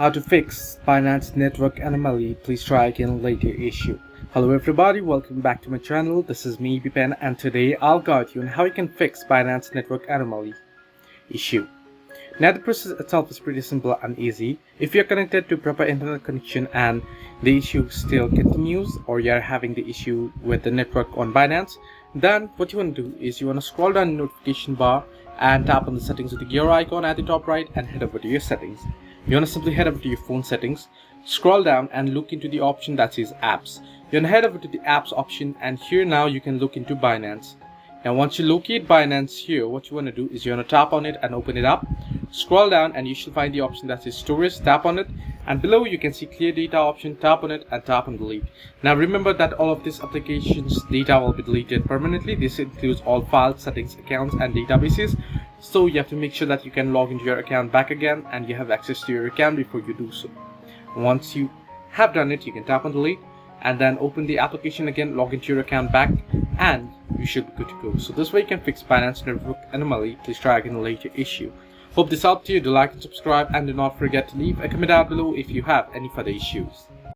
How to fix Binance network anomaly. Please try again later issue. Hello everybody, welcome back to my channel. This is me Bipen, and today I'll guide you on how you can fix Binance network anomaly issue. Now the process itself is pretty simple and easy. If you're connected to proper internet connection and the issue still continues, or you're having the issue with the network on Binance, then what you want to do is you want to scroll down the notification bar and tap on the settings with the gear icon at the top right and head over to your settings. You want to simply head over to your phone settings, scroll down and look into the option that says apps. You want to head over to the apps option, and here now you can look into Binance. Now once you locate Binance here, what you want to do is you want to tap on it and open it up. Scroll down and you should find the option that says storage. Tap on it, and below you can see clear data option. Tap on it and tap on delete. Now remember that all of this application's data will be deleted permanently. This includes all files, settings, accounts and databases. So you have to make sure that you can log into your account back again and you have access to your account before you do so. Once you have done it, you can tap on delete and then open the application again, log into your account back, and you should be good to go. So this way you can fix Binance network anomaly. Please try again in a later issue. Hope this helped you. Do like and subscribe, and do not forget to leave a comment down below if you have any further issues.